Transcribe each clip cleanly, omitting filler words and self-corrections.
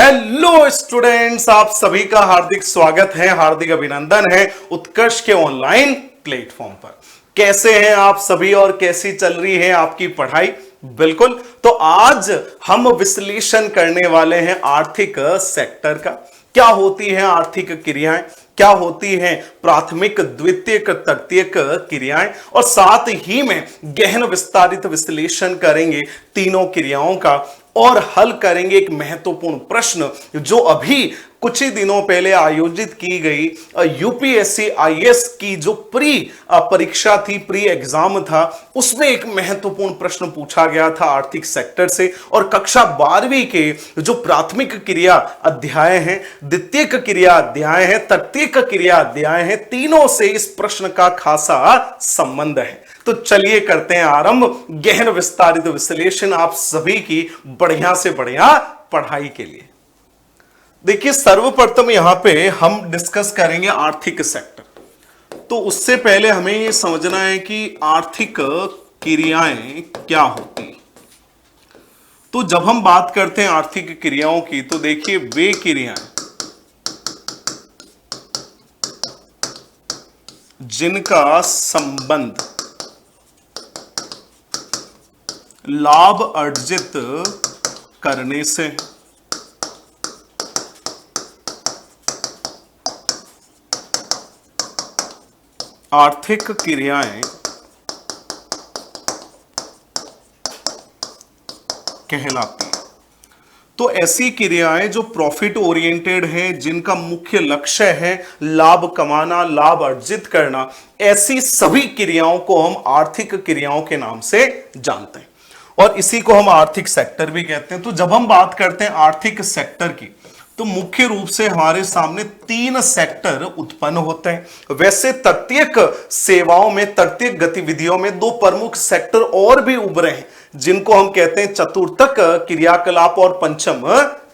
Hello students, आप सभी का हार्दिक स्वागत है, हार्दिक अभिनंदन है उत्कर्ष के ऑनलाइन प्लेटफॉर्म पर। कैसे हैं आप सभी और कैसी चल रही है आपकी पढ़ाई? बिल्कुल, तो आज हम विश्लेषण करने वाले हैं आर्थिक सेक्टर का। क्या होती है आर्थिक क्रियाएं, क्या होती हैं प्राथमिक, द्वितीयक, तृतीयक क्रियाएं, और साथ ही में गहन विस्तारित विश्लेषण करेंगे तीनों क्रियाओं का और हल करेंगे एक महत्वपूर्ण प्रश्न जो अभी कुछ ही दिनों पहले आयोजित की गई यूपीएससी आईएएस की जो प्री परीक्षा थी, प्री एग्जाम था, उसमें एक महत्वपूर्ण प्रश्न पूछा गया था आर्थिक सेक्टर से। और कक्षा 12वीं के जो प्राथमिक क्रिया अध्याय हैं, द्वितीयक क्रिया अध्याय हैं, तृतीयक क्रिया अध्याय हैं, तीनों से इस प्रश्न का खासा संबंध है। तो चलिए करते हैं आरंभ गहन विस्तारित विश्लेषण आप सभी की बढ़िया से बढ़िया पढ़ाई के लिए। देखिए, सर्वप्रथम यहां पे हम डिस्कस करेंगे आर्थिक सेक्टर। तो उससे पहले हमें यह समझना है कि आर्थिक क्रियाएं क्या होती। तो जब हम बात करते हैं आर्थिक क्रियाओं की, तो देखिए वे क्रियाएं जिनका संबंध लाभ अर्जित करने से आर्थिक क्रियाएं कहलाती हैं। तो ऐसी क्रियाएं जो प्रॉफिट ओरिएंटेड हैं, जिनका मुख्य लक्ष्य है लाभ कमाना, लाभ अर्जित करना, ऐसी सभी क्रियाओं को हम आर्थिक क्रियाओं के नाम से जानते हैं और इसी को हम आर्थिक सेक्टर भी कहते हैं। तो जब हम बात करते हैं आर्थिक सेक्टर की, तो मुख्य रूप से हमारे सामने तीन सेक्टर उत्पन्न होते हैं। वैसे तृतीयक सेवाओं में, तृतीयक गतिविधियों में दो प्रमुख सेक्टर और भी उभरे हैं, जिनको हम कहते हैं चतुर्थक क्रियाकलाप और पंचम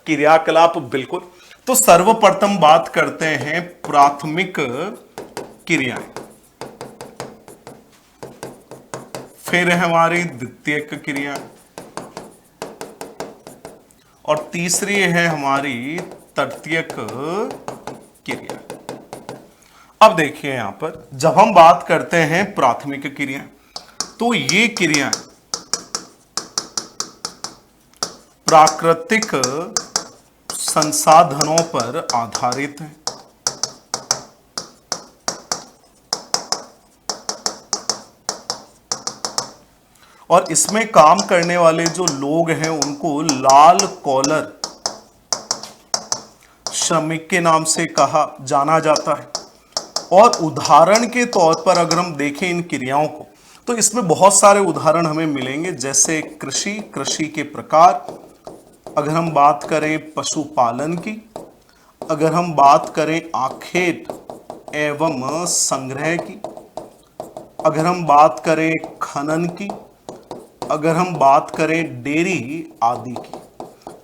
क्रियाकलाप। बिल्कुल, तो सर्वप्रथम बात करते हैं प्राथमिक क्रियाएं, फिर है हमारी द्वितीयक क्रिया और तीसरी है हमारी तृतीयक क्रिया। अब देखिए यहां पर जब हम बात करते हैं प्राथमिक क्रिया, तो ये क्रिया प्राकृतिक संसाधनों पर आधारित है। और इसमें काम करने वाले जो लोग हैं उनको लाल कॉलर श्रमिक के नाम से कहा जाना जाता है। और उदाहरण के तौर पर अगर हम देखें इन क्रियाओं को, तो इसमें बहुत सारे उदाहरण हमें मिलेंगे, जैसे कृषि, कृषि के प्रकार, अगर हम बात करें पशुपालन की, अगर हम बात करें आखेट एवं संग्रह की, अगर हम बात करें खनन की, अगर हम बात करें डेयरी आदि की।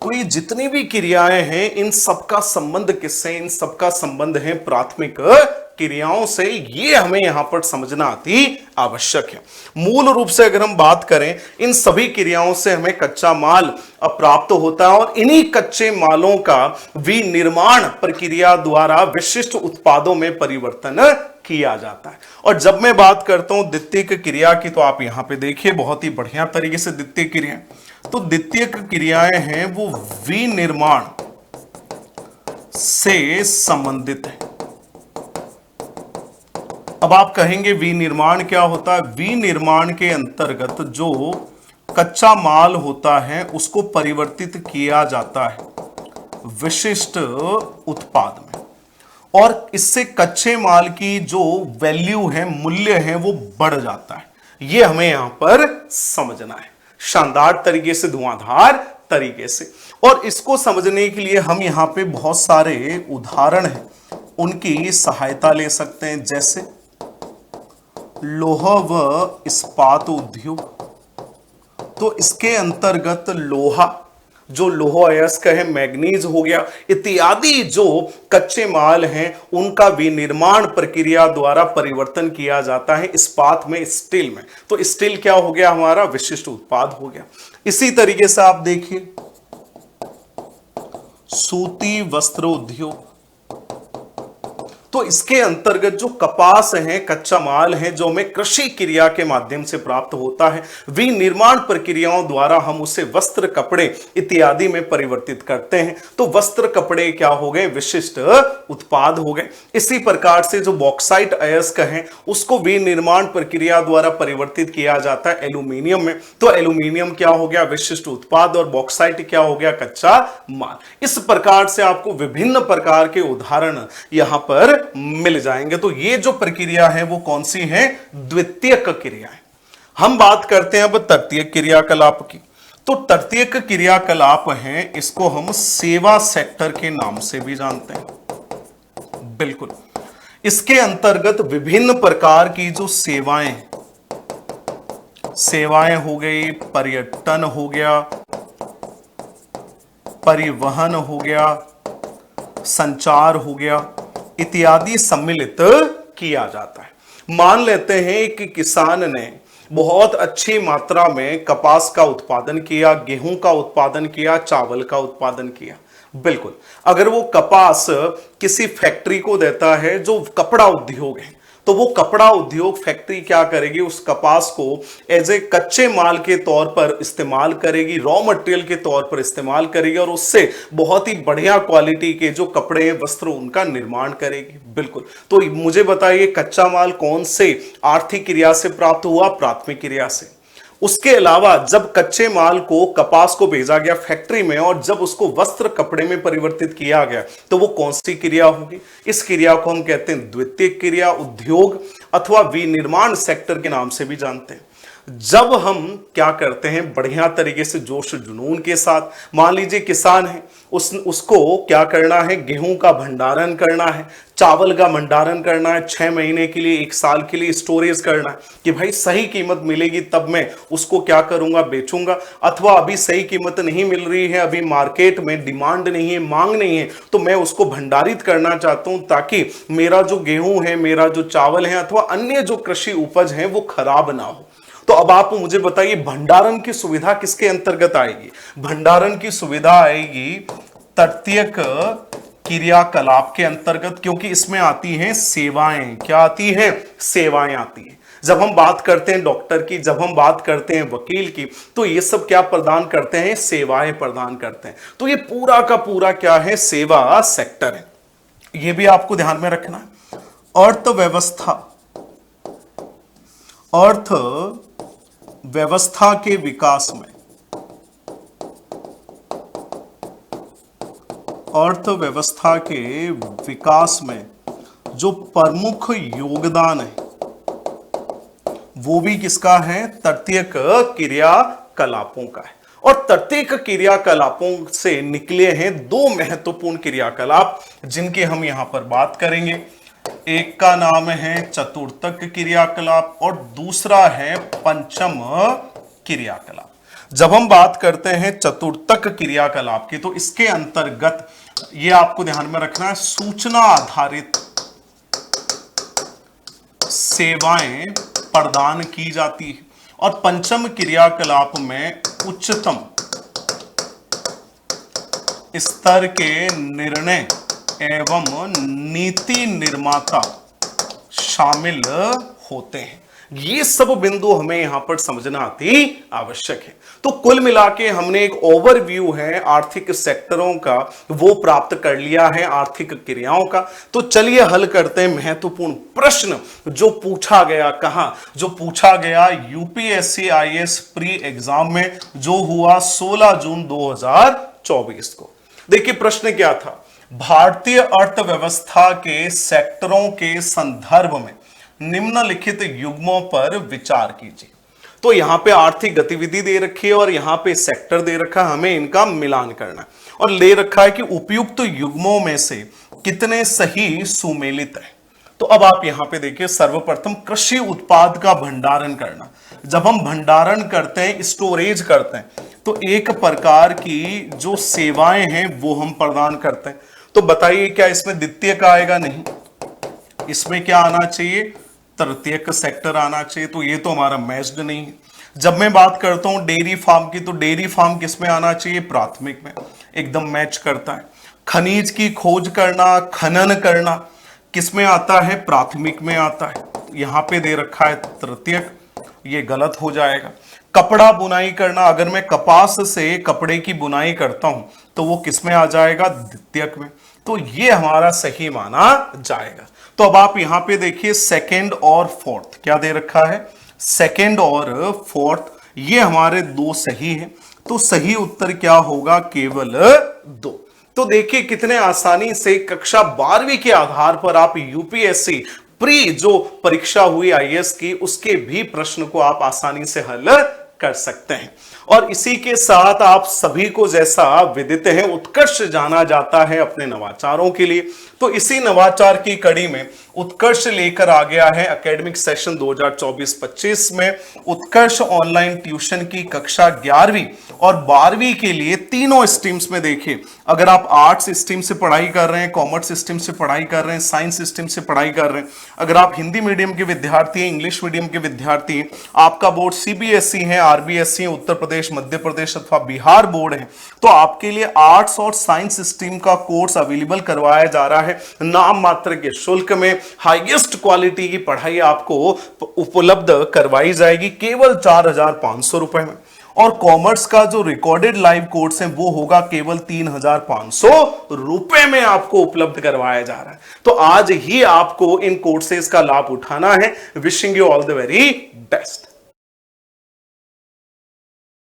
तो ये जितनी भी क्रियाएं हैं, इन सबका संबंध किससे? इन सबका संबंध है प्राथमिक क्रियाओं से। ये हमें यहां पर समझना अति आवश्यक है। मूल रूप से अगर हम बात करें, इन सभी क्रियाओं से हमें कच्चा माल प्राप्त होता है और इन्हीं कच्चे मालों का विनिर्माण प्रक्रिया द्वारा विशिष्ट उत्पादों में परिवर्तन किया जाता है। और जब मैं बात करता हूं द्वितीयक क्रिया की, तो आप यहां पे देखिए बहुत ही बढ़िया तरीके से द्वितीयक क्रिया, तो द्वितीयक क्रियाएं हैं वो विनिर्माण से संबंधित है। अब आप कहेंगे विनिर्माण क्या होता है? विनिर्माण के अंतर्गत जो कच्चा माल होता है उसको परिवर्तित किया जाता है विशिष्ट उत्पाद में, और इससे कच्चे माल की जो वैल्यू है, मूल्य है, वो बढ़ जाता है। ये हमें यहां पर समझना है शानदार तरीके से, धुआंधार तरीके से। और इसको समझने के लिए हम यहां पे बहुत सारे उदाहरण हैं, उनकी सहायता ले सकते हैं, जैसे लोहा व इस्पात उद्योग। तो इसके अंतर्गत लोहा, जो लोह अयस्क है, मैग्नीज हो गया, इत्यादि जो कच्चे माल हैं उनका विनिर्माण प्रक्रिया द्वारा परिवर्तन किया जाता है इस्पात में, स्टील में। तो स्टील क्या हो गया? हमारा विशिष्ट उत्पाद हो गया। इसी तरीके से आप देखिए सूती वस्त्र उद्योग। तो इसके अंतर्गत जो कपास है, कच्चा माल है, जो हमें कृषि क्रिया के माध्यम से प्राप्त होता है, विनिर्माण प्रक्रियाओं द्वारा हम उसे वस्त्र, कपड़े इत्यादि में परिवर्तित करते हैं। तो वस्त्र, कपड़े क्या हो गए? विशिष्ट उत्पाद हो गए। इसी प्रकार से जो बॉक्साइट अयस्क है उसको विनिर्माण प्रक्रिया द्वारा परिवर्तित किया जाता है एल्यूमिनियम में। तो एल्यूमिनियम क्या हो गया? विशिष्ट उत्पाद। और बॉक्साइट क्या हो गया? कच्चा माल। इस प्रकार से आपको विभिन्न प्रकार के उदाहरण यहां पर मिल जाएंगे। तो ये जो प्रक्रिया है वो कौन सी है? द्वितीयक क्रिया है। हम बात करते हैं अब तृतीयक क्रियाकलाप की। तो तृतीयक क्रियाकलाप है, इसको हम सेवा सेक्टर के नाम से भी जानते हैं। बिल्कुल, इसके अंतर्गत विभिन्न प्रकार की जो सेवाएं हो गई, पर्यटन हो गया, परिवहन हो गया, संचार हो गया इत्यादि सम्मिलित किया जाता है। मान लेते हैं कि किसान ने बहुत अच्छी मात्रा में कपास का उत्पादन किया, गेहूं का उत्पादन किया, चावल का उत्पादन किया। बिल्कुल, अगर वो कपास किसी फैक्ट्री को देता है जो कपड़ा उद्योग है, तो वो कपड़ा उद्योग फैक्ट्री क्या करेगी? उस कपास को एज ए कच्चे माल के तौर पर इस्तेमाल करेगी, रॉ मटेरियल के तौर पर इस्तेमाल करेगी और उससे बहुत ही बढ़िया क्वालिटी के जो कपड़े, वस्त्र, उनका निर्माण करेगी। बिल्कुल, तो मुझे बताइए कच्चा माल कौन से आर्थिक क्रिया से प्राप्त हुआ? प्राथमिक क्रिया से। उसके अलावा जब कच्चे माल को, कपास को भेजा गया फैक्ट्री में और जब उसको वस्त्र, कपड़े में परिवर्तित किया गया, तो वो कौन सी क्रिया होगी? इस क्रिया को हम कहते हैं द्वितीयक क्रिया, उद्योग अथवा विनिर्माण सेक्टर के नाम से भी जानते हैं। जब हम क्या करते हैं बढ़िया तरीके से जोश जुनून के साथ, मान लीजिए किसान है, उसको क्या करना है? गेहूं का भंडारण करना है, चावल का भंडारण करना है, 6 महीने के लिए, 1 साल के लिए स्टोरेज करना है कि भाई सही कीमत मिलेगी तब मैं उसको क्या करूंगा? बेचूंगा। अथवा अभी सही कीमत नहीं मिल रही है, अभी मार्केट में डिमांड नहीं है, मांग नहीं है, तो मैं उसको भंडारित करना चाहता हूं ताकि मेरा जो गेहूं है, मेरा जो चावल है अथवा अन्य जो कृषि उपज है वो खराब ना हो। तो अब आप मुझे बताइए भंडारण की सुविधा किसके अंतर्गत आएगी? भंडारण की सुविधा आएगी तृतीयक क्रियाकलाप के अंतर्गत, क्योंकि इसमें आती हैं सेवाएं। क्या आती हैं? सेवाएं आती हैं। जब हम बात करते हैं डॉक्टर की, जब हम बात करते हैं वकील की, तो ये सब क्या प्रदान करते हैं? सेवाएं प्रदान करते हैं। तो ये पूरा का पूरा क्या है? सेवा सेक्टर है। ये भी आपको ध्यान में रखना है। अर्थव्यवस्था, अर्थव्यवस्था के विकास में, अर्थव्यवस्था के विकास में जो प्रमुख योगदान है वो भी किसका है? तृतीयक क्रियाकलापों का है। और तृतीयक क्रियाकलापों से निकले हैं 2 महत्वपूर्ण क्रियाकलाप जिनकी हम यहां पर बात करेंगे। एक का नाम है चतुर्थक क्रियाकलाप और दूसरा है पंचम क्रियाकलाप। जब हम बात करते हैं चतुर्थक क्रियाकलाप की, तो इसके अंतर्गत ये आपको ध्यान में रखना है, सूचना आधारित सेवाएं प्रदान की जाती है। और पंचम क्रियाकलाप में उच्चतम स्तर के निर्णय एवं नीति निर्माता शामिल होते हैं। ये सब बिंदु हमें यहां पर समझना अति आवश्यक है। तो कुल मिला के हमने एक ओवरव्यू है आर्थिक सेक्टरों का वो प्राप्त कर लिया है, आर्थिक क्रियाओं का। तो चलिए हल करते हैं महत्वपूर्ण प्रश्न जो पूछा गया। कहां? जो पूछा गया यूपीएससी आईएएस प्री एग्जाम में, जो हुआ 16 जून 2024 को। देखिए प्रश्न क्या था? भारतीय अर्थव्यवस्था के सेक्टरों के संदर्भ में निम्नलिखित युग्मों पर विचार कीजिए। तो यहां पे आर्थिक गतिविधि दे रखी है और यहां पे सेक्टर दे रखा है, हमें इनका मिलान करना है। और ले रखा है कि उपयुक्त युग्मों में से कितने सही सुमेलित है। तो अब आप यहां पे देखिए, सर्वप्रथम कृषि उत्पाद का भंडारण करना। जब हम भंडारण करते हैं, स्टोरेज करते हैं, तो एक प्रकार की जो सेवाएं हैं वो हम प्रदान करते हैं। तो बताइए क्या इसमें द्वितीय का आएगा? नहीं, इसमें क्या आना चाहिए? तृतीयक सेक्टर आना चाहिए। तो ये तो हमारा मैच्ड नहीं है। जब मैं बात करता हूं डेयरी फार्म की, तो डेयरी फार्म किस में आना चाहिए? प्राथमिक में। एकदम मैच करता है। खनिज की खोज करना, खनन करना, किसमें आता है? प्राथमिक में आता है। यहां पे दे रखा है तृतीयक, ये गलत हो जाएगा। कपड़ा बुनाई करना, अगर मैं कपास से कपड़े की बुनाई करता हूं तो वो किसमें आ जाएगा? द्वितीयक में। तो ये हमारा सही माना जाएगा। तो अब आप यहां पे देखिए सेकंड और फोर्थ क्या दे रखा है? सेकंड और फोर्थ ये हमारे दो सही है, तो सही उत्तर क्या होगा? केवल दो। तो देखिए कितने आसानी से कक्षा 12वीं के आधार पर आप यूपीएससी प्री जो परीक्षा हुई आईएएस की उसके भी प्रश्न को आप आसानी से हल कर सकते हैं। और इसी के साथ आप सभी को जैसा विदित है उत्कर्ष जाना जाता है अपने नवाचारों के लिए, तो इसी नवाचार की कड़ी में उत्कर्ष लेकर आ गया है एकेडमिक सेशन 2024-25 में उत्कर्ष ऑनलाइन ट्यूशन की कक्षा 11वीं और 12वीं के लिए तीनों स्ट्रीम्स में। देखिए अगर आप आर्ट्स स्ट्रीम से पढ़ाई कर रहे हैं, कॉमर्स स्ट्रीम से पढ़ाई कर रहे हैं, साइंस स्ट्रीम से पढ़ाई कर रहे हैं, अगर आप हिंदी मीडियम के विद्यार्थी हैं, इंग्लिश मीडियम के विद्यार्थी हैं, आपका बोर्ड सीबीएसई है, आरबीएसई है, उत्तर प्रदेश, मध्य प्रदेश अथवा बिहार बोर्ड है, तो आपके लिए आर्ट्स और साइंस स्ट्रीम का कोर्स अवेलेबल करवाया जा रहा है नाम मात्र के शुल्क में। हाईएस्ट क्वालिटी की पढ़ाई आपको उपलब्ध करवाई जाएगी केवल 4,500 रुपए में। और कॉमर्स का जो रिकॉर्डेड लाइव कोर्स है वो होगा केवल 3,500 रुपए में आपको उपलब्ध करवाया जा रहा है। तो आज ही आपको इन कोर्सेज का लाभ उठाना है। Wishing you all the very best.